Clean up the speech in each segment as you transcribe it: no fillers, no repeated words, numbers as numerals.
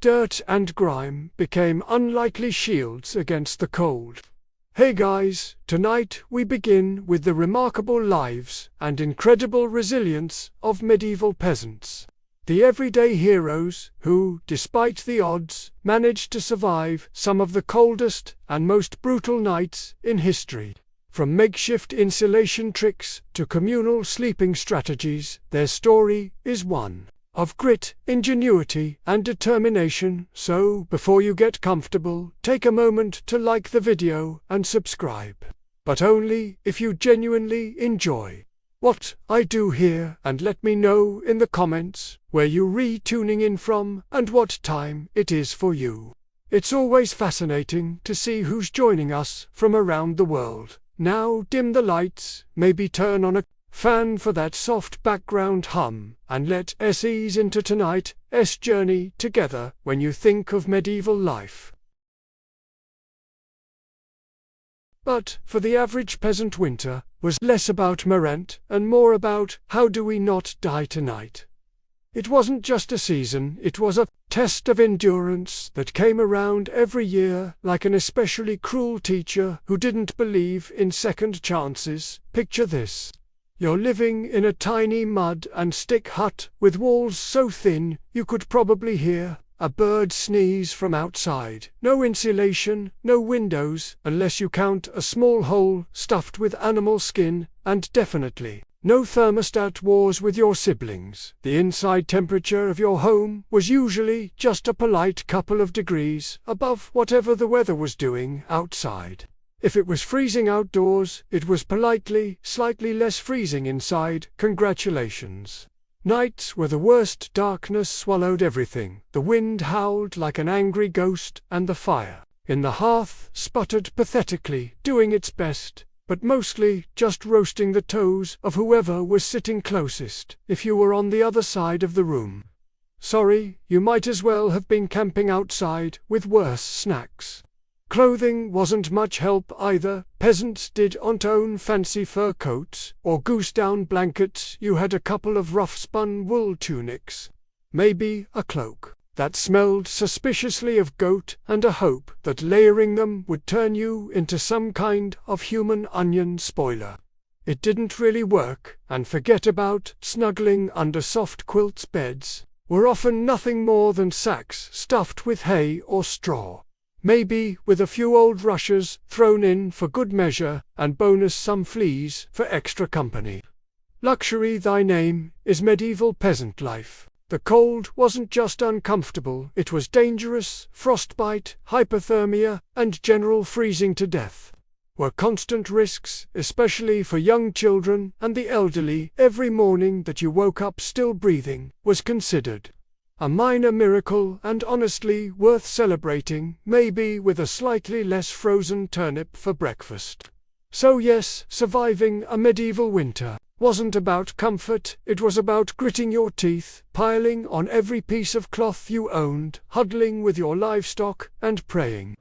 dirt and grime became unlikely shields against the cold. Hey guys, tonight we begin with the remarkable lives and incredible resilience of medieval peasants. The everyday heroes who, despite the odds, managed to survive some of the coldest and most brutal nights in history. From makeshift insulation tricks to communal sleeping strategies, their story is one of grit, ingenuity, and determination. So, before you get comfortable, take a moment to like the video and subscribe. But only if you genuinely enjoy what I do here, and let me know in the comments where you're tuning in from and what time it is for you. It's always fascinating to see who's joining us from around the world. Now dim the lights, maybe turn on a fan for that soft background hum, and let us ease into tonight's journey together when you think of medieval life. But for the average peasant, winter was less about Marent and more about how do we not die tonight. It wasn't just a season, it was a test of endurance that came around every year like an especially cruel teacher who didn't believe in second chances. Picture this. You're living in a tiny mud and stick hut with walls so thin you could probably hear a bird sneeze from outside. No insulation, no windows, unless you count a small hole stuffed with animal skin, and definitely no thermostat wars with your siblings. The inside temperature of your home was usually just a polite couple of degrees above whatever the weather was doing outside. If it was freezing outdoors, it was politely slightly less freezing inside. Congratulations. Nights were the worst. Darkness swallowed everything. The wind howled like an angry ghost, and the fire in the hearth sputtered pathetically, doing its best, but mostly just roasting the toes of whoever was sitting closest, if you were on the other side of the room. Sorry, you might as well have been camping outside with worse snacks. Clothing wasn't much help either. Peasants didn't own fancy fur coats or goose-down blankets. You had a couple of rough-spun wool tunics, maybe a cloak that smelled suspiciously of goat, and a hope that layering them would turn you into some kind of human onion spoiler. It didn't really work, and forget about snuggling under soft quilts. Beds were often nothing more than sacks stuffed with hay or straw, maybe with a few old rushes thrown in for good measure, and bonus some fleas for extra company. Luxury, thy name is medieval peasant life. The cold wasn't just uncomfortable, it was dangerous. Frostbite, hypothermia, and general freezing to death were constant risks, especially for young children and the elderly. Every morning that you woke up still breathing was considered a minor miracle, and honestly worth celebrating, maybe with a slightly less frozen turnip for breakfast. So yes, surviving a medieval winter wasn't about comfort, it was about gritting your teeth, piling on every piece of cloth you owned, huddling with your livestock, and praying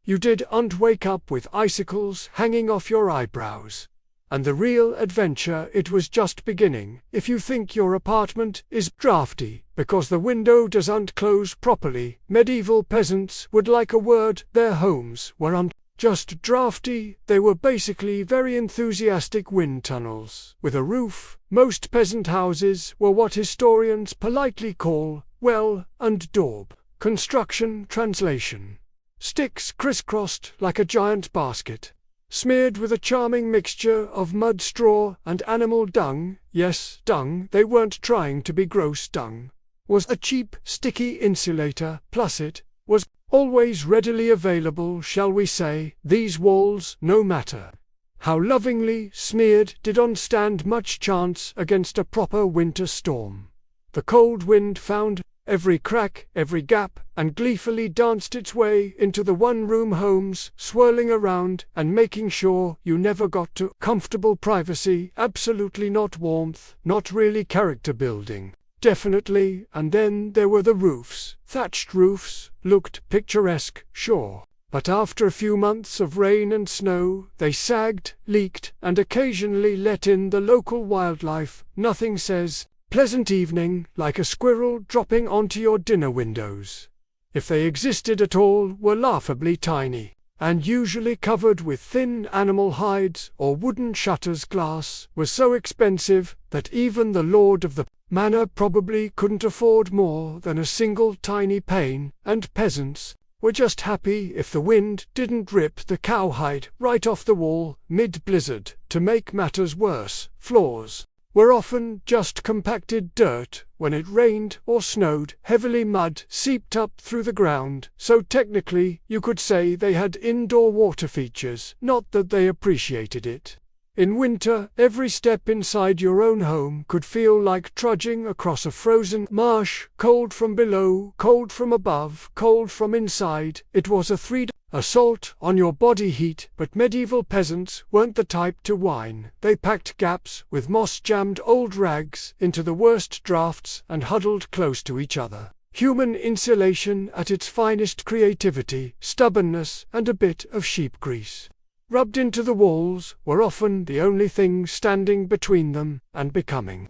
you didn't wake up with icicles hanging off your eyebrows. And the real adventure, it was just beginning. If you think your apartment is drafty because the window doesn't close properly, medieval peasants would like a word. Their homes weren't just drafty, they were basically very enthusiastic wind tunnels with a roof. Most peasant houses were what historians politely call well and daub construction. Translation: sticks crisscrossed like a giant basket, smeared with a charming mixture of mud, straw, and animal dung. Yes, dung. They weren't trying to be gross. Dung was a cheap, sticky insulator, plus it was always readily available, shall we say. These walls, no matter how lovingly smeared, didn't stand much chance against a proper winter storm. The cold wind found every crack, every gap, and gleefully danced its way into the one-room homes, swirling around and making sure you never got to comfortable privacy. Absolutely not warmth, not really character building. Definitely. And then there were the roofs. Thatched roofs looked picturesque, sure, but after a few months of rain and snow, they sagged, leaked, and occasionally let in the local wildlife. Nothing says pleasant evening like a squirrel dropping onto your dinner windows. if they existed at all, were laughably tiny, and usually covered with thin animal hides or wooden shutters. Glass was so expensive that even the lord of the manor probably couldn't afford more than a single tiny pane, and peasants were just happy if the wind didn't rip the cowhide right off the wall mid-blizzard. To make matters worse, floors were often just compacted dirt. When it rained or snowed heavily, mud seeped up through the ground, so technically you could say they had indoor water features, not that they appreciated it. In winter, every step inside your own home could feel like trudging across a frozen marsh, cold from below, cold from above, cold from inside. It was a three-day assault on your body heat, but medieval peasants weren't the type to whine. They packed gaps with moss-jammed old rags into the worst drafts and huddled close to each other. Human insulation at its finest, creativity, stubbornness, and a bit of sheep grease rubbed into the walls were often the only thing standing between them and becoming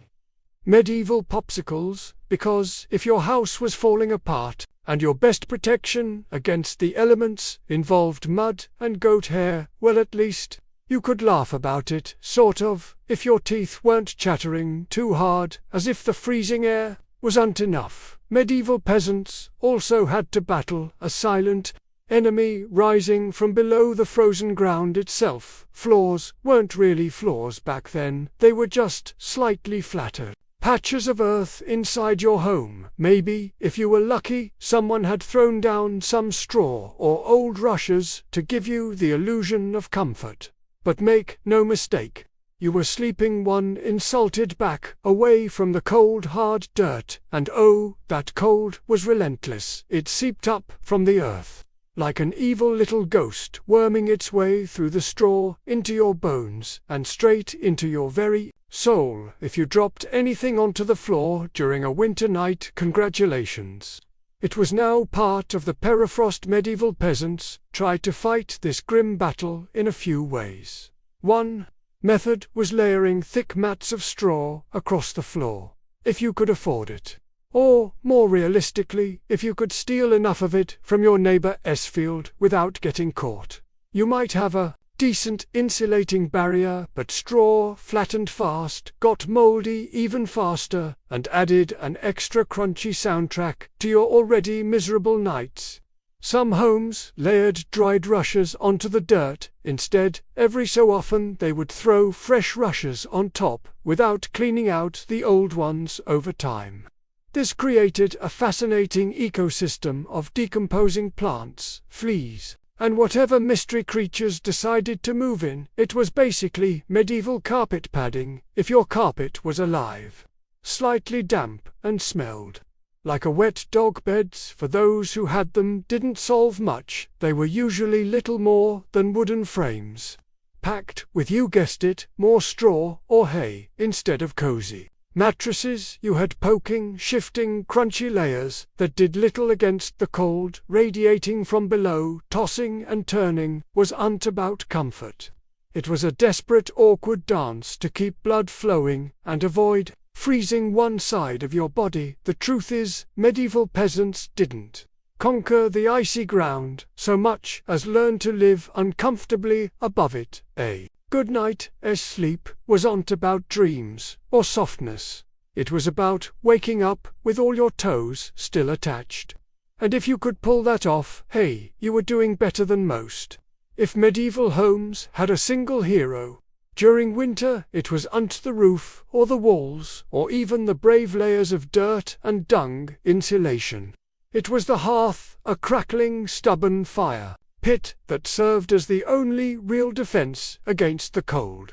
medieval popsicles, because if your house was falling apart and your best protection against the elements involved mud and goat hair, well, at least you could laugh about it, sort of, if your teeth weren't chattering too hard, as if the freezing air wasn't enough. Medieval peasants also had to battle a silent enemy rising from below the frozen ground itself. Floors weren't really floors back then, they were just slightly flatter patches of earth inside your home. Maybe, if you were lucky, someone had thrown down some straw or old rushes to give you the illusion of comfort. But make no mistake, you were sleeping one insulted back away from the cold hard dirt, and oh, that cold was relentless. It seeped up from the earth like an evil little ghost, worming its way through the straw into your bones and straight into your very soul. If you dropped anything onto the floor during a winter night, congratulations. It was now part of the permafrost. Medieval peasants tried to fight this grim battle in a few ways. One method was layering thick mats of straw across the floor, if you could afford it. Or, more realistically, if you could steal enough of it from your neighbor's field without getting caught. You might have a decent insulating barrier, but straw flattened fast, got moldy even faster, and added an extra crunchy soundtrack to your already miserable nights. Some homes layered dried rushes onto the dirt instead. Every so often they would throw fresh rushes on top without cleaning out the old ones over time. This created a fascinating ecosystem of decomposing plants, fleas, and whatever mystery creatures decided to move in. It was basically medieval carpet padding, if your carpet was alive, slightly damp, and smelled like a wet dog. Beds, for those who had them, didn't solve much. They were usually little more than wooden frames, packed with, you guessed it, more straw or hay instead of cozy mattresses. You had poking, shifting, crunchy layers that did little against the cold radiating from below. Tossing and turning wasn't about comfort. It was a desperate, awkward dance to keep blood flowing and avoid freezing one side of your body. The truth is, medieval peasants didn't conquer the icy ground so much as learn to live uncomfortably above it. A good night's sleep wasn't about dreams or softness. It was about waking up with all your toes still attached. And if you could pull that off, hey, you were doing better than most. If medieval homes had a single hero during winter, it was the roof or the walls or even the brave layers of dirt and dung insulation. It was the hearth, a crackling, stubborn fire pit that served as the only real defense against the cold,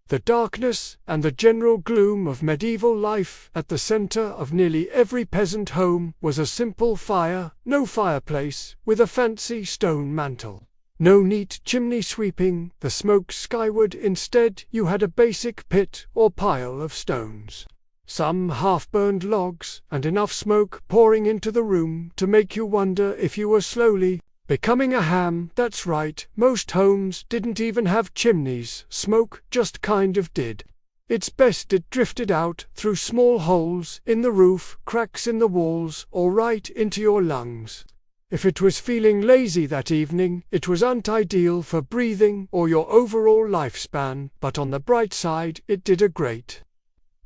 the darkness, and the general gloom of medieval life. At the center of nearly every peasant home was a simple fire, no fireplace, with a fancy stone mantel. No neat chimney sweeping the smoke skyward. Instead, you had a basic pit or pile of stones, some half-burned logs, and enough smoke pouring into the room to make you wonder if you were slowly becoming a ham. That's right, most homes didn't even have chimneys. Smoke just kind of did. It's best it drifted out through small holes in the roof, cracks in the walls, or right into your lungs. If it was feeling lazy that evening, it wasn't ideal for breathing or your overall lifespan, but on the bright side, it did a great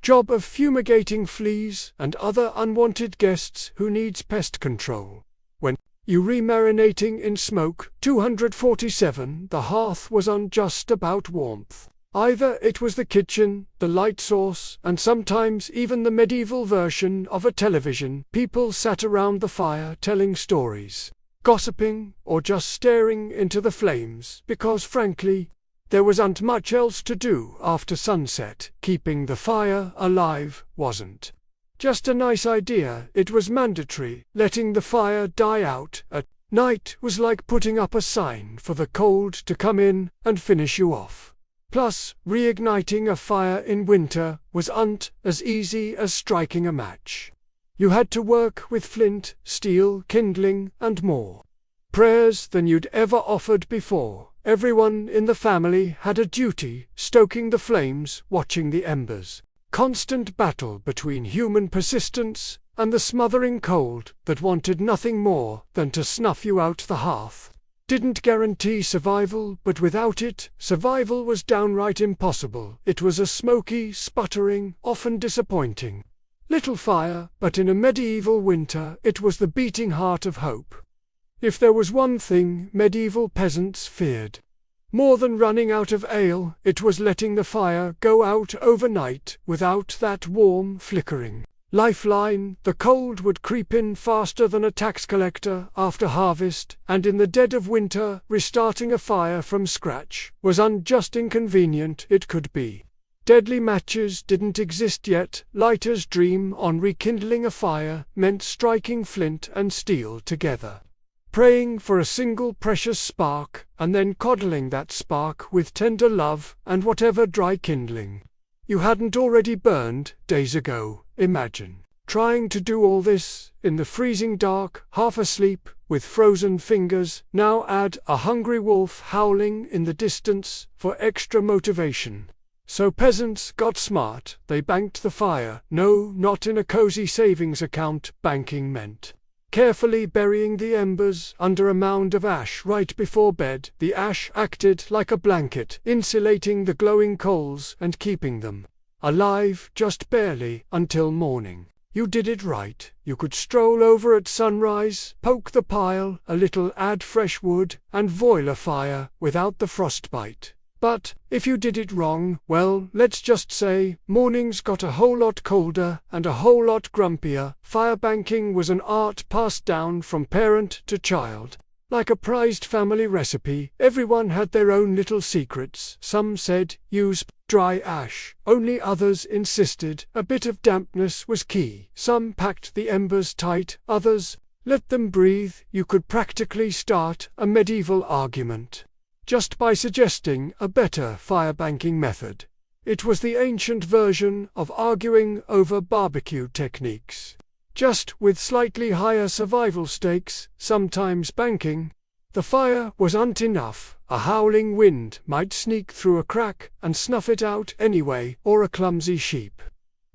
job of fumigating fleas and other unwanted guests who needs pest control. When you remarinating in smoke, 247, the hearth was on just about warmth. Either it was the kitchen, the light source, and sometimes even the medieval version of a television. People sat around the fire telling stories, gossiping, or just staring into the flames, because frankly, there wasn't much else to do after sunset. Keeping the fire alive wasn't just a nice idea, it was mandatory. Letting the fire die out at night was like putting up a sign for the cold to come in and finish you off. Plus, reigniting a fire in winter wasn't as easy as striking a match. You had to work with flint, steel, kindling, and more prayers than you'd ever offered before. Everyone in the family had a duty, stoking the flames, watching the embers. Constant battle between human persistence and the smothering cold that wanted nothing more than to snuff you out the hearth. Didn't guarantee survival, but without it, survival was downright impossible. It was a smoky, sputtering, often disappointing little fire, but in a medieval winter it was the beating heart of hope. If there was one thing medieval peasants feared more than running out of ale, it was letting the fire go out overnight without that warm, flickering lifeline. The cold would creep in faster than a tax collector after harvest, and in the dead of winter, restarting a fire from scratch was just inconvenient it could be. Deadly matches didn't exist yet. Lighters' dream on rekindling a fire meant striking flint and steel together, praying for a single precious spark, and then coddling that spark with tender love and whatever dry kindling you hadn't already burned days ago. Imagine trying to do all this in the freezing dark, half asleep, with frozen fingers. Now add a hungry wolf howling in the distance for extra motivation. So peasants got smart. They banked the fire. No, not in a cozy savings account. Banking meant carefully burying the embers under a mound of ash right before bed. The ash acted like a blanket, insulating the glowing coals and keeping them alive just barely until morning. You did it right. You could stroll over at sunrise, poke the pile a little, add fresh wood, and boil a fire without the frostbite. But if you did it wrong, well, let's just say mornings got a whole lot colder and a whole lot grumpier. Firebanking was an art passed down from parent to child. Like a prized family recipe, everyone had their own little secrets. Some said, use dry ash. Only others insisted a bit of dampness was key. Some packed the embers tight, others let them breathe. You could practically start a medieval argument just by suggesting a better firebanking method. It was the ancient version of arguing over barbecue techniques, just with slightly higher survival stakes. Sometimes banking the fire wasn't enough. A howling wind might sneak through a crack and snuff it out anyway, or a clumsy sheep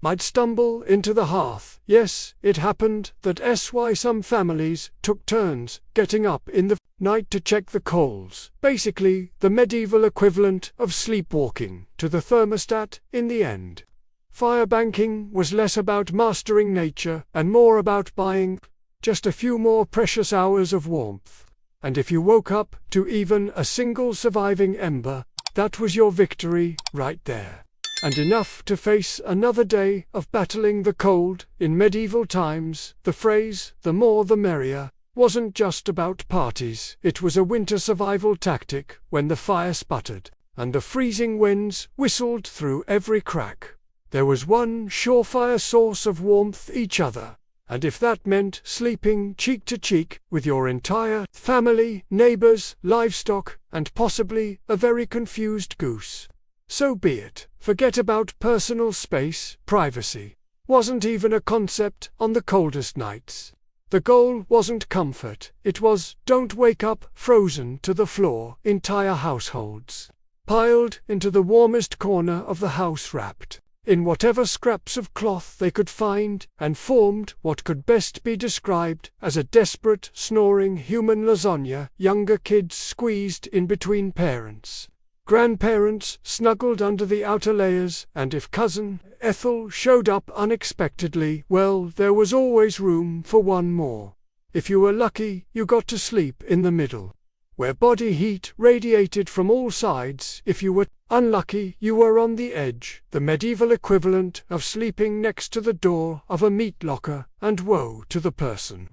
might stumble into the hearth. Yes, it happened that's why some families took turns getting up in the night to check the coals. Basically, the medieval equivalent of sleepwalking to the thermostat in the end. Firebanking was less about mastering nature and more about buying just a few more precious hours of warmth. And if you woke up to even a single surviving ember, that was your victory right there. And enough to face another day of battling the cold. In medieval times, the phrase, the more the merrier, wasn't just about parties. It was a winter survival tactic. When the fire sputtered and the freezing winds whistled through every crack, there was one surefire source of warmth: each other. And if that meant sleeping cheek to cheek with your entire family, neighbors, livestock, and possibly a very confused goose, so be it. Forget about personal space. Privacy wasn't even a concept on the coldest nights. The goal wasn't comfort, it was don't wake up frozen to the floor. Entire households piled into the warmest corner of the house, wrapped in whatever scraps of cloth they could find, and formed what could best be described as a desperate, snoring human lasagna, younger kids squeezed in between parents. Grandparents snuggled under the outer layers, and if cousin Ethel showed up unexpectedly, well, there was always room for one more. If you were lucky, you got to sleep in the middle, where body heat radiated from all sides. If you were unlucky, you were on the edge, the medieval equivalent of sleeping next to the door of a meat locker, and woe to the person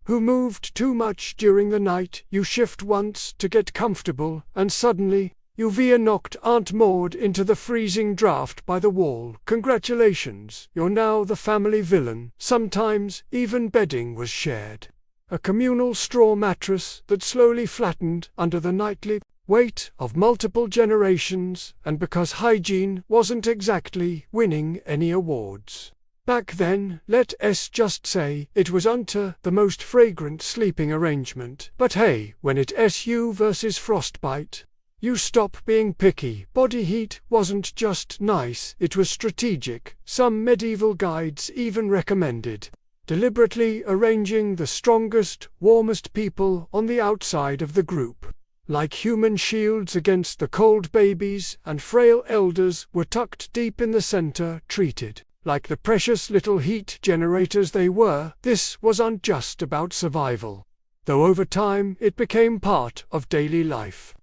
who moved too much during the night. You shift once to get comfortable, and suddenly you via knocked Aunt Maud into the freezing draft by the wall. Congratulations, you're now the family villain. Sometimes even bedding was shared. A communal straw mattress that slowly flattened under the nightly weight of multiple generations, and because hygiene wasn't exactly winning any awards. Back then, let us just say, it was unto the most fragrant sleeping arrangement. But hey, when it's you versus frostbite, you stop being picky. Body heat wasn't just nice, it was strategic. Some medieval guides even recommended deliberately arranging the strongest, warmest people on the outside of the group. Like human shields against the cold, babies and frail elders were tucked deep in the center, treated like the precious little heat generators they were. This wasn't just about survival, though over time it became part of daily life.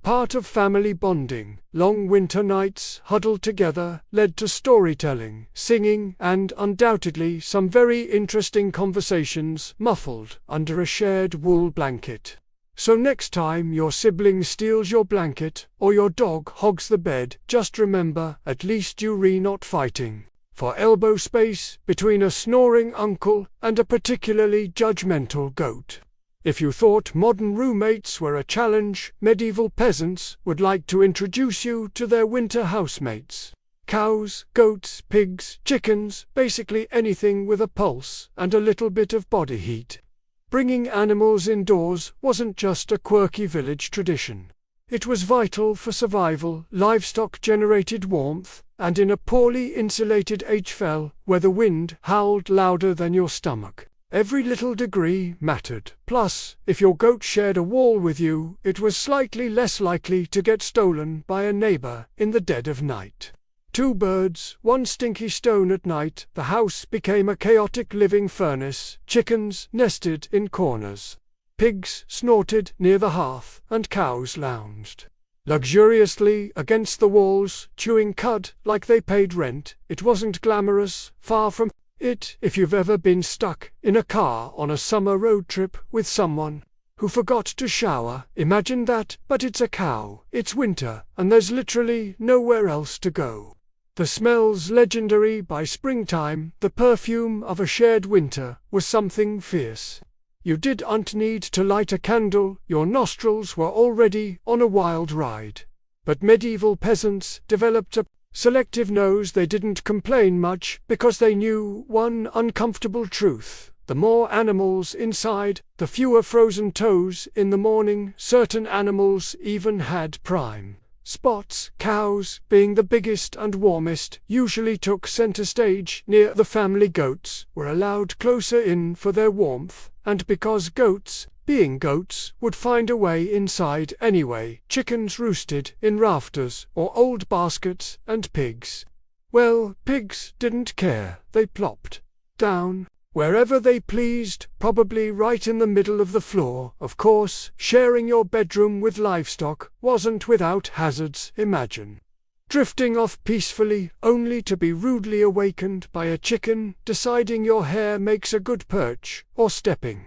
Part of family bonding. Long winter nights huddled together led to storytelling, singing, and undoubtedly some very interesting conversations muffled under a shared wool blanket. So next time your sibling steals your blanket or your dog hogs the bed, just remember, at least you're not fighting for elbow space between a snoring uncle and a particularly judgmental goat. If you thought modern roommates were a challenge, medieval peasants would like to introduce you to their winter housemates. Cows, goats, pigs, chickens, basically anything with a pulse and a little bit of body heat. Bringing animals indoors wasn't just a quirky village tradition. It was vital for survival. Livestock generated warmth, and in a poorly insulated HFL, where the wind howled louder than your stomach, every little degree mattered. Plus, if your goat shared a wall with you, it was slightly less likely to get stolen by a neighbor in the dead of night. Two birds, one stinky stone at night, the house became a chaotic living furnace. Chickens nested in corners, pigs snorted near the hearth, and cows lounged luxuriously against the walls, chewing cud like they paid rent. It wasn't glamorous, far from it. If you've ever been stuck in a car on a summer road trip with someone who forgot to shower, imagine that. But it's a cow, it's winter, and there's literally nowhere else to go. The smells legendary by springtime, the perfume of a shared winter, was something fierce. You didn't need to light a candle, your nostrils were already on a wild ride. But medieval peasants developed a selective nose. They didn't complain much because they knew one uncomfortable truth: the more animals inside, the fewer frozen toes in the morning. Certain animals even had prime spots. Cows, being the biggest and warmest, usually took center stage near the family. Goats were allowed closer in for their warmth, and because goats, being goats, would find a way inside anyway, chickens roosted in rafters or old baskets, and pigs, well, pigs didn't care. They plopped down wherever they pleased, probably right in the middle of the floor. Of course, sharing your bedroom with livestock wasn't without hazards. Imagine drifting off peacefully, only to be rudely awakened by a chicken deciding your hair makes a good perch, or stepping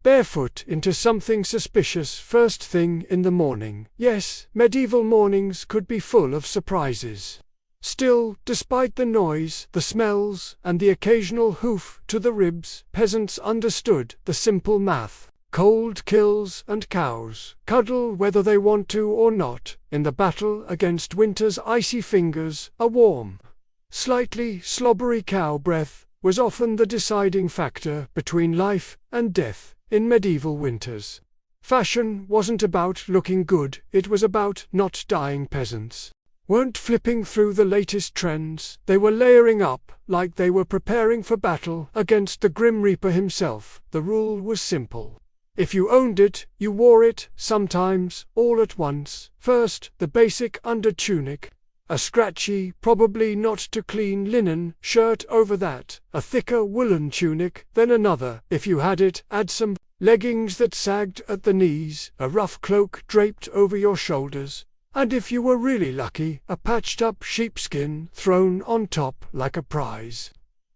barefoot into something suspicious first thing in the morning. Yes, medieval mornings could be full of surprises. Still, despite the noise, the smells, and the occasional hoof to the ribs, peasants understood the simple math. Cold kills, and cows cuddle whether they want to or not. In the battle against winter's icy fingers, a warm, slightly slobbery cow breath was often the deciding factor between life and death in medieval winters. Fashion wasn't about looking good, it was about not dying. Peasants weren't flipping through the latest trends, they were layering up, like they were preparing for battle against the Grim Reaper himself. The rule was simple. If you owned it, you wore it, sometimes, all at once. First, the basic under-tunic. A scratchy, probably not too clean linen shirt over that, a thicker woolen tunic, then another, if you had it, add some leggings that sagged at the knees, a rough cloak draped over your shoulders, and if you were really lucky, a patched-up sheepskin thrown on top like a prize.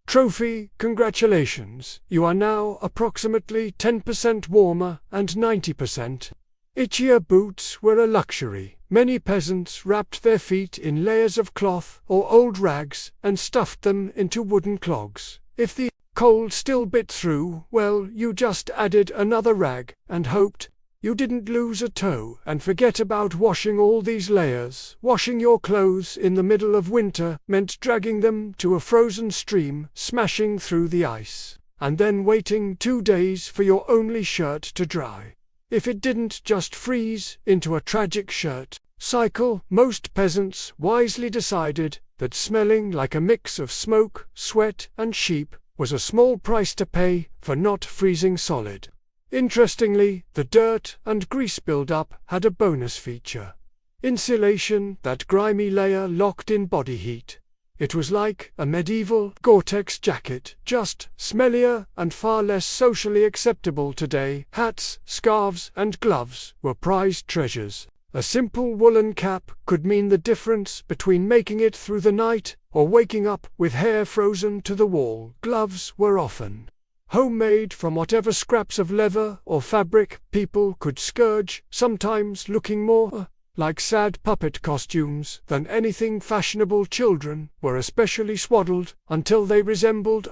Trophy, congratulations, you are now approximately 10% warmer and 90% itchier. Boots were a luxury. Many peasants wrapped their feet in layers of cloth or old rags and stuffed them into wooden clogs. If the cold still bit through, well, you just added another rag and hoped you didn't lose a toe. And forget about washing all these layers. Washing your clothes in the middle of winter meant dragging them to a frozen stream, smashing through the ice, and then waiting 2 days for your only shirt to dry. If it didn't just freeze into a tragic shirt cycle, most peasants wisely decided that smelling like a mix of smoke, sweat, and sheep was a small price to pay for not freezing solid. Interestingly, the dirt and grease build-up had a bonus feature. Insulation, that grimy layer locked in body heat. It was like a medieval Gore-Tex jacket, just smellier and far less socially acceptable today. Hats, scarves, and gloves were prized treasures. A simple woolen cap could mean the difference between making it through the night or waking up with hair frozen to the wall. Gloves were often homemade from whatever scraps of leather or fabric people could scourge, sometimes looking more like sad puppet costumes than anything fashionable. Children were especially swaddled until they resembled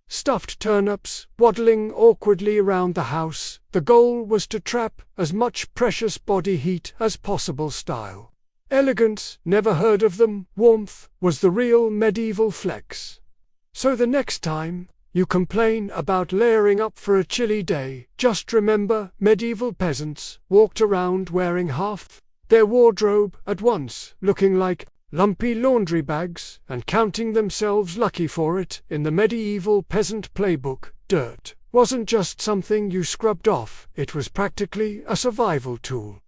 stuffed turnips, waddling awkwardly around the house. The goal was to trap as much precious body heat as possible. Style, elegance, never heard of them. Warmth was the real medieval flex. So the next time you complain about layering up for a chilly day, just remember medieval peasants walked around wearing half their wardrobe at once, looking like lumpy laundry bags, and counting themselves lucky for it. In the medieval peasant playbook, dirt wasn't just something you scrubbed off, it was practically a survival tool.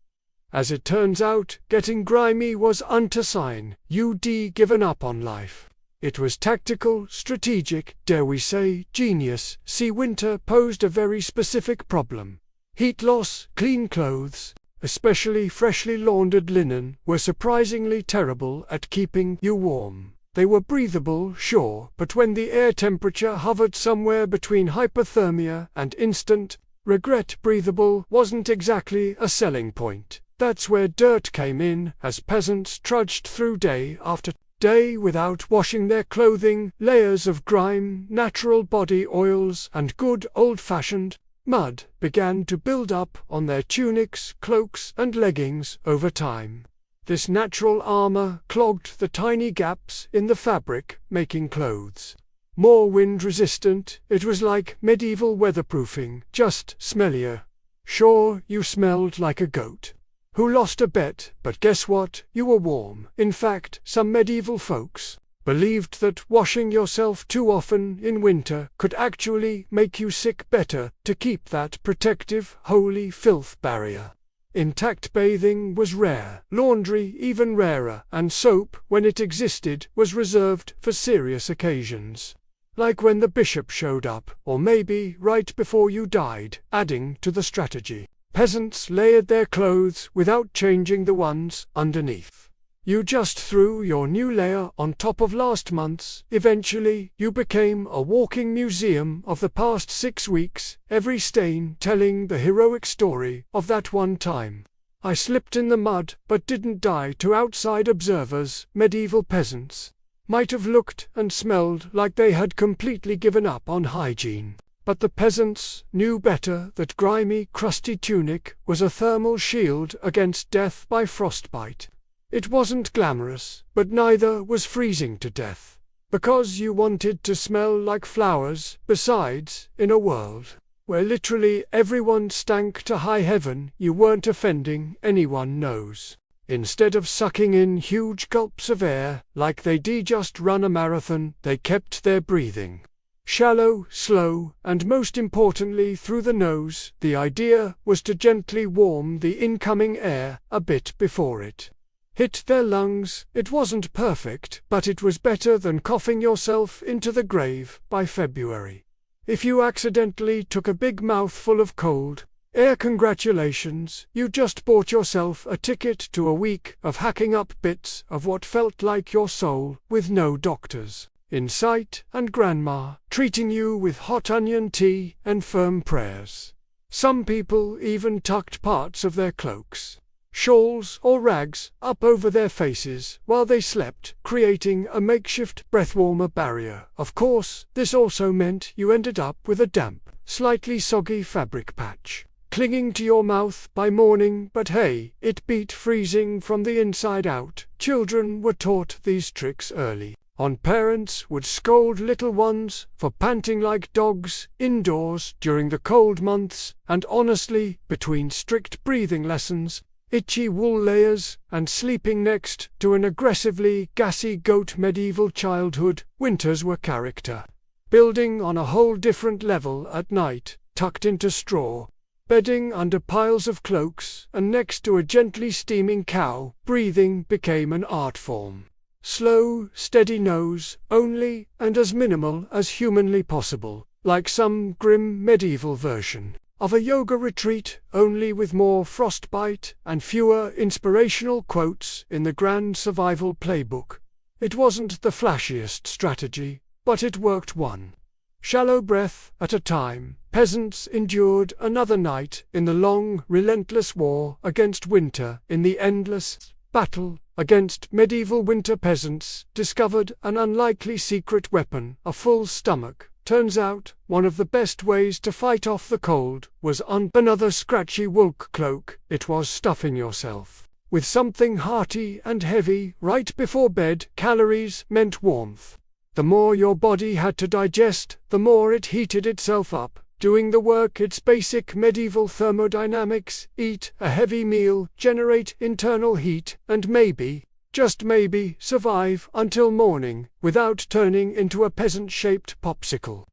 As it turns out, getting grimy was a sign you'd given up on life. It was tactical, strategic, dare we say, genius. See, winter posed a very specific problem. Heat loss. Clean clothes, especially freshly laundered linen, were surprisingly terrible at keeping you warm. They were breathable, sure, but when the air temperature hovered somewhere between hypothermia and instant regret, breathable wasn't exactly a selling point. That's where dirt came in, as peasants trudged through day after day without washing their clothing. Layers of grime, natural body oils, and good old-fashioned mud began to build up on their tunics, cloaks, and leggings over time. This natural armor clogged the tiny gaps in the fabric, making clothes more wind-resistant. It was like medieval weatherproofing, just smellier. Sure, you smelled like a goat who lost a bet, but guess what? You were warm. In fact, some medieval folks believed that washing yourself too often in winter could actually make you sick. Better to keep that protective, holy filth barrier intact. Bathing was rare, laundry even rarer, and soap, when it existed, was reserved for serious occasions, like when the bishop showed up, or maybe right before you died. Adding to the strategy, peasants layered their clothes without changing the ones underneath. You just threw your new layer on top of last month's. Eventually, you became a walking museum of the past 6 weeks, every stain telling the heroic story of that one time I slipped in the mud but didn't die. To outside observers, medieval peasants might have looked and smelled like they had completely given up on hygiene. But the peasants knew better. That grimy, crusty tunic was a thermal shield against death by frostbite. It wasn't glamorous, but neither was freezing to death, because you wanted to smell like flowers. Besides, in a world where literally everyone stank to high heaven, you weren't offending anyone. Nose Instead of sucking in huge gulps of air, like they'd just run a marathon, they kept their breathing shallow, slow, and most importantly through the nose. The idea was to gently warm the incoming air a bit before it hit their lungs. It wasn't perfect, but it was better than coughing yourself into the grave by February. If you accidentally took a big mouthful of cold air, congratulations, you just bought yourself a ticket to a week of hacking up bits of what felt like your soul, with no doctors in sight and grandma treating you with hot onion tea and firm prayers. Some people even tucked parts of their cloaks, shawls, or rags up over their faces while they slept, creating a makeshift breath-warmer barrier. Of course, this also meant you ended up with a damp, slightly soggy fabric patch clinging to your mouth by morning, but hey, it beat freezing from the inside out. Children were taught these tricks early on. Parents would scold little ones for panting like dogs indoors during the cold months, and honestly, between strict breathing lessons, itchy wool layers, and sleeping next to an aggressively gassy goat, medieval childhood winters were character building on a whole different level. At night, tucked into straw bedding under piles of cloaks, and next to a gently steaming cow, breathing became an art form. Slow, steady nose only, and as minimal as humanly possible, like some grim medieval version of a yoga retreat, only with more frostbite and fewer inspirational quotes in the grand survival playbook. It wasn't the flashiest strategy, but it worked. One shallow breath at a time, peasants endured another night in the long, relentless war against winter. In the endless battle against medieval winter, peasants discovered an unlikely secret weapon: a full stomach. Turns out, one of the best ways to fight off the cold was on another scratchy wool cloak. It was stuffing yourself with something hearty and heavy right before bed. Calories meant warmth. The more your body had to digest, the more it heated itself up, doing the work. It's basic medieval thermodynamics: eat a heavy meal, generate internal heat, and maybe, just maybe, survive until morning without turning into a peasant-shaped popsicle.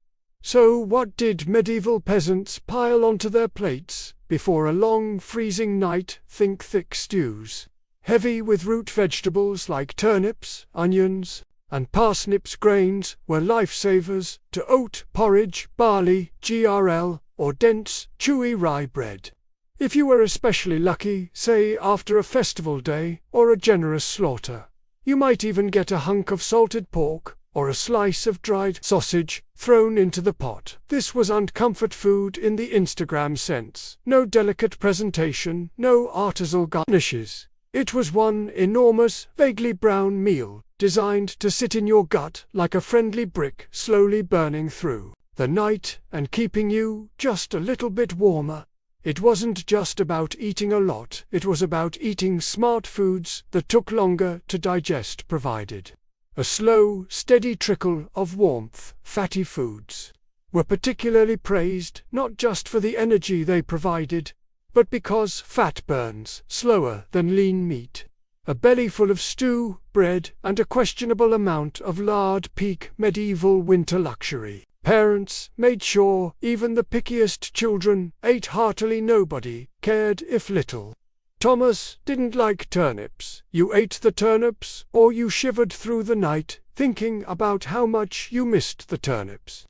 So what did medieval peasants pile onto their plates before a long freezing night? Think thick stews, heavy with root vegetables like turnips, onions, and parsnips. Grains were lifesavers: to oat porridge, barley, grl, or dense, chewy rye bread. If you were especially lucky, say after a festival day or a generous slaughter, you might even get a hunk of salted pork or a slice of dried sausage thrown into the pot. This was uncomfort food in the Instagram sense. No delicate presentation, no artisanal garnishes. It was one enormous, vaguely brown meal, designed to sit in your gut like a friendly brick, slowly burning through the night and keeping you just a little bit warmer. It wasn't just about eating a lot, it was about eating smart foods that took longer to digest, provided a slow, steady trickle of warmth. Fatty foods were particularly praised, not just for the energy they provided, but because fat burns slower than lean meat. A belly full of stew, bread, and a questionable amount of lard, peak medieval winter luxury. Parents made sure even the pickiest children ate heartily. Nobody cared if little Thomas didn't like turnips. You ate the turnips, or you shivered through the night, thinking about how much you missed the turnips.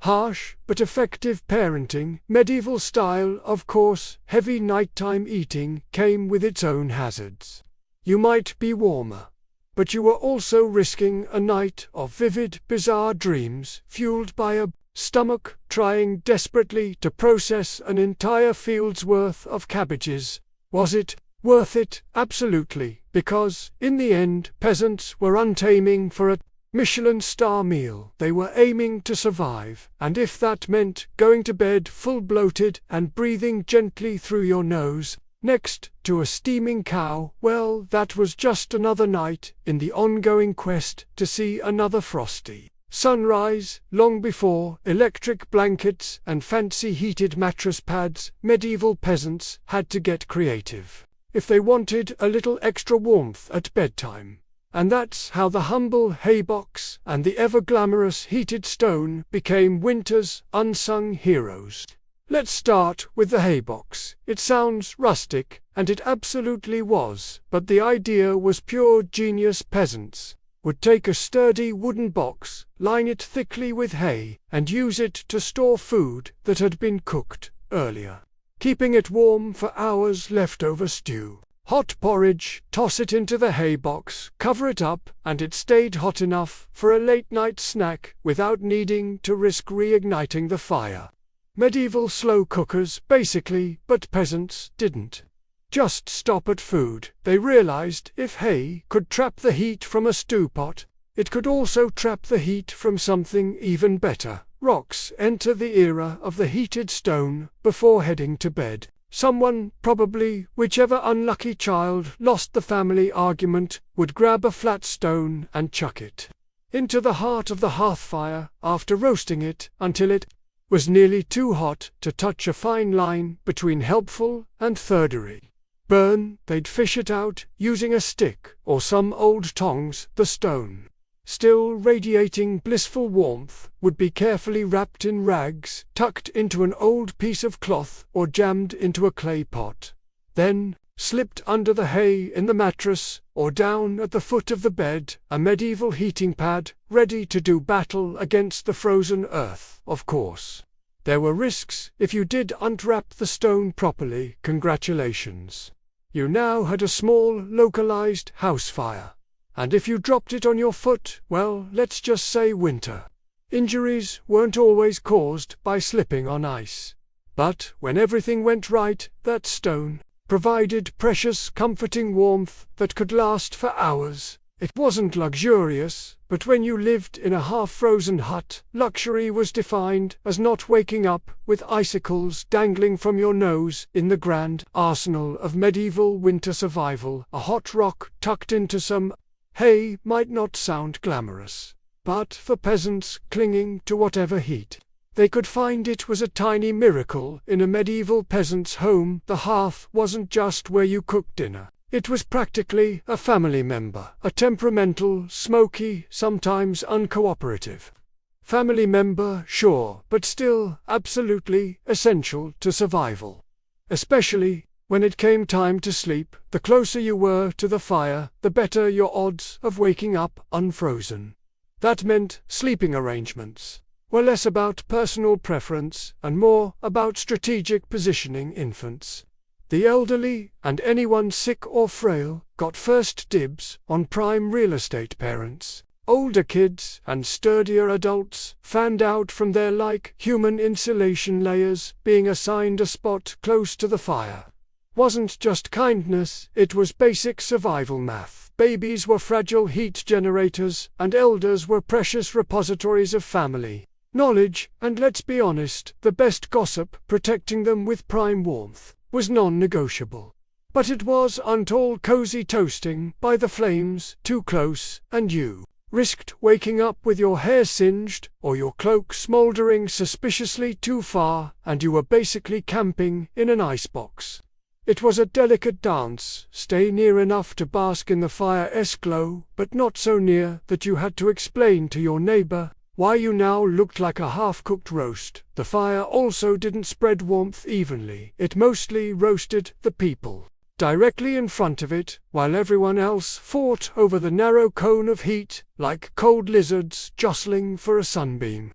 Harsh but effective parenting, medieval style, of course. Heavy nighttime eating came with its own hazards. You might be warmer, but you were also risking a night of vivid, bizarre dreams, fueled by a stomach trying desperately to process an entire field's worth of cabbages. Was it worth it? Absolutely, because, in the end, peasants were untaming for a Michelin star meal. They were aiming to survive, and if that meant going to bed full bloated and breathing gently through your nose, next to a steaming cow, well, that was just another night in the ongoing quest to see another frosty sunrise. Long before electric blankets and fancy heated mattress pads, medieval peasants had to get creative. if they wanted a little extra warmth at bedtime. And that's how the humble haybox and the ever-glamorous heated stone became winter's unsung heroes. Let's start with the haybox. It sounds rustic, and it absolutely was, but the idea was pure genius. Peasants would take a sturdy wooden box, line it thickly with hay, and use it to store food that had been cooked earlier, keeping it warm for hours. Leftover stew, hot porridge, toss it into the haybox, cover it up, and it stayed hot enough for a late-night snack without needing to risk reigniting the fire. Medieval slow cookers, basically, but peasants didn't just stop at food. They realized if hay could trap the heat from a stew pot, it could also trap the heat from something even better. Rocks. Enter the era of the heated stone. Before heading to bed, someone, probably whichever unlucky child lost the family argument, would grab a flat stone and chuck it into the heart of the hearth fire after roasting it until it was nearly too hot to touch a fine line between helpful and thirdery burn. They'd fish it out using a stick or some old tongs. The stone, still radiating blissful warmth, would be carefully wrapped in rags, tucked into an old piece of cloth, or jammed into a clay pot. Then, slipped under the hay in the mattress, or down at the foot of the bed, a medieval heating pad, ready to do battle against the frozen earth. Of course, there were risks if you did unwrap the stone properly. Congratulations. You now had a small, localized house fire. And if you dropped it on your foot, well, let's just say winter injuries weren't always caused by slipping on ice. But when everything went right, that stone provided precious, comforting warmth that could last for hours. It wasn't luxurious, but when you lived in a half-frozen hut, luxury was defined as not waking up with icicles dangling from your nose. In the grand arsenal of medieval winter survival, a hot rock tucked into some hay might not sound glamorous, but for peasants clinging to whatever heat they could find, it was a tiny miracle. In a medieval peasant's home, the hearth wasn't just where you cooked dinner. It was practically a family member, a temperamental, smoky, sometimes uncooperative family member, sure, but still absolutely essential to survival. Especially when it came time to sleep, the closer you were to the fire, the better your odds of waking up unfrozen. That meant sleeping arrangements were less about personal preference and more about strategic positioning. Infants, the elderly, and anyone sick or frail got first dibs on prime real estate. Parents, older kids, and sturdier adults fanned out from their like-human insulation layers. Being assigned a spot close to the fire wasn't just kindness, it was basic survival math. Babies were fragile heat generators, and elders were precious repositories of family knowledge, and let's be honest, the best gossip, protecting them with prime warmth, was non-negotiable. But it was until cozy toasting by the flames too close, and you risked waking up with your hair singed or your cloak smoldering suspiciously too far, and you were basically camping in an icebox. It was a delicate dance. Stay near enough to bask in the fire's glow, but not so near that you had to explain to your neighbor why you now looked like a half-cooked roast. The fire also didn't spread warmth evenly. It mostly roasted the people directly in front of it, while everyone else fought over the narrow cone of heat, like cold lizards jostling for a sunbeam.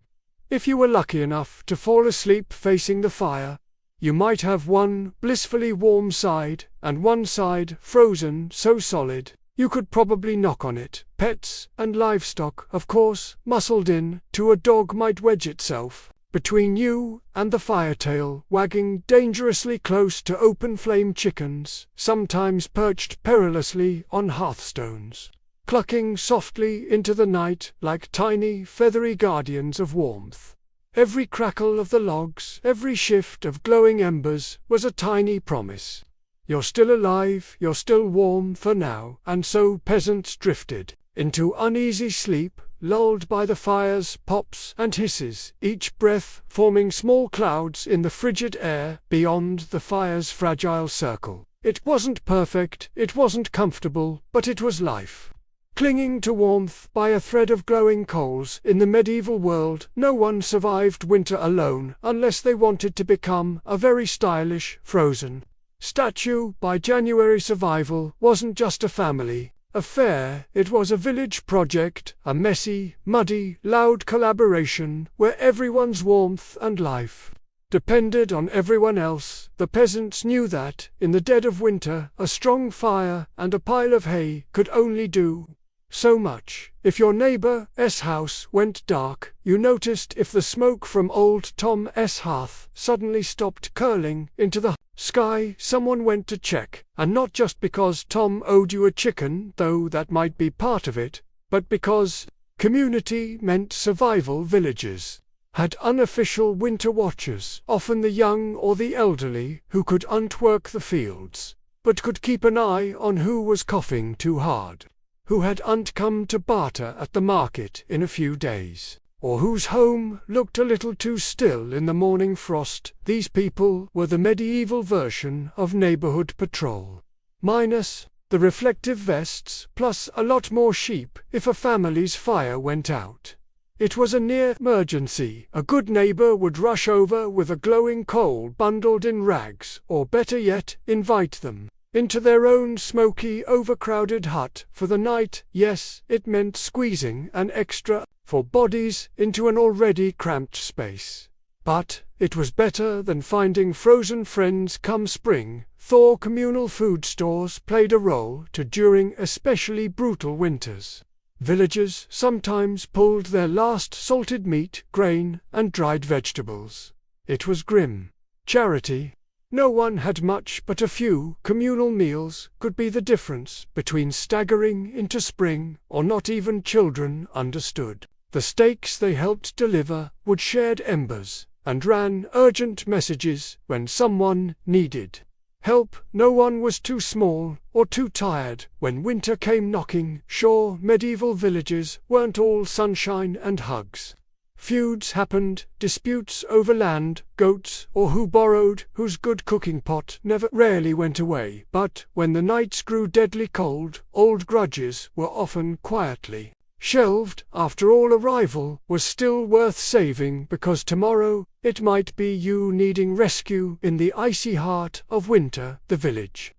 If you were lucky enough to fall asleep facing the fire, you might have one blissfully warm side, and one side frozen so solid you could probably knock on it. Pets and livestock, of course, muscled in, to a dog might wedge itself between you and the firetail, wagging dangerously close to open flame. Chickens, sometimes perched perilously on hearthstones, clucking softly into the night like tiny feathery guardians of warmth. Every crackle of the logs, every shift of glowing embers, was a tiny promise. You're still alive, you're still warm for now. And so peasants drifted into uneasy sleep, lulled by the fire's pops and hisses, each breath forming small clouds in the frigid air beyond the fire's fragile circle. It wasn't perfect, it wasn't comfortable, but it was life. Clinging to warmth by a thread of glowing coals, in the medieval world, no one survived winter alone, unless they wanted to become a very stylish, frozen statue. By January, survival wasn't just a family affair, it was a village project, a messy, muddy, loud collaboration, where everyone's warmth and life depended on everyone else. The peasants knew that, in the dead of winter, a strong fire and a pile of hay could only do so much. If your neighbor's house went dark, you noticed if the smoke from old Tom's hearth suddenly stopped curling into the sky. Someone went to check, and not just because Tom owed you a chicken, though that might be part of it, but because community meant survival. Villages had unofficial winter watchers, often the young or the elderly, who could work the fields, but could keep an eye on who was coughing too hard, who had come to barter at the market in a few days, or whose home looked a little too still in the morning frost. These people were the medieval version of neighborhood patrol, minus the reflective vests, plus a lot more sheep if a family's fire went out. It was a near emergency. A good neighbor would rush over with a glowing coal bundled in rags, or better yet, invite them into their own smoky, overcrowded hut for the night. Yes, it meant squeezing an extra 4 bodies into an already cramped space. But it was better than finding frozen friends come spring thaw. Communal food stores played a role too during especially brutal winters. Villagers sometimes pulled their last salted meat, grain, and dried vegetables. It was grim charity. No one had much, but a few communal meals could be the difference between staggering into spring or not. Even children understood the stakes. They helped deliver wood, shared embers, and ran urgent messages when someone needed help. No one was too small or too tired when winter came knocking. Sure, medieval villages weren't all sunshine and hugs. Feuds happened, disputes over land, goats, or who borrowed whose good cooking pot rarely went away. But when the nights grew deadly cold, old grudges were often quietly shelved. After all, a rival was still worth saving, because tomorrow it might be you needing rescue. In the icy heart of winter, the village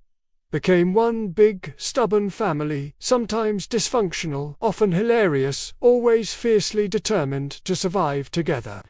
became one big, stubborn family, sometimes dysfunctional, often hilarious, always fiercely determined to survive together.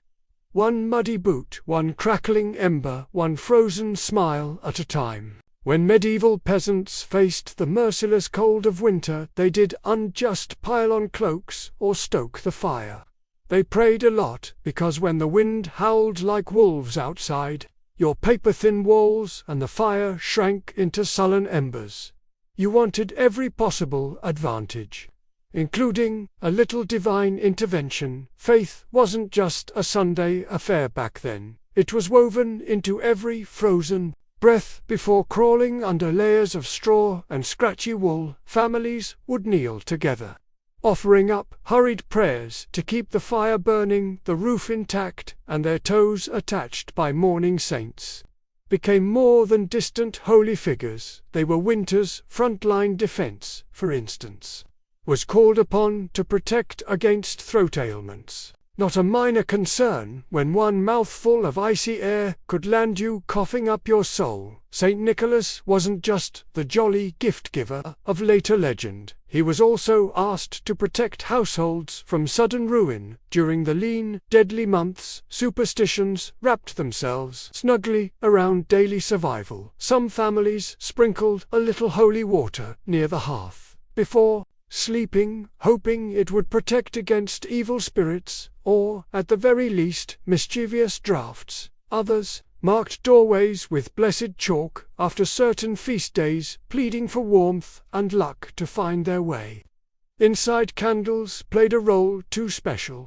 One muddy boot, one crackling ember, one frozen smile at a time. When medieval peasants faced the merciless cold of winter, they didn't just pile on cloaks or stoke the fire. They prayed a lot, because when the wind howled like wolves outside your paper-thin walls and the fire shrank into sullen embers, you wanted every possible advantage, including a little divine intervention. Faith wasn't just a Sunday affair back then. It was woven into every frozen breath. Before crawling under layers of straw and scratchy wool, families would kneel together, offering up hurried prayers to keep the fire burning, the roof intact, and their toes attached by mourning saints. Became more than distant holy figures. They were winter's frontline defense, for instance, was called upon to protect against throat ailments. Not a minor concern when one mouthful of icy air could land you coughing up your soul. St. Nicholas wasn't just the jolly gift-giver of later legend. He was also asked to protect households from sudden ruin. During the lean, deadly months, superstitions wrapped themselves snugly around daily survival. Some families sprinkled a little holy water near the hearth before sleeping, hoping it would protect against evil spirits, or, at the very least, mischievous drafts. Others marked doorways with blessed chalk after certain feast days, pleading for warmth and luck to find their way. Inside candles played a role too. Special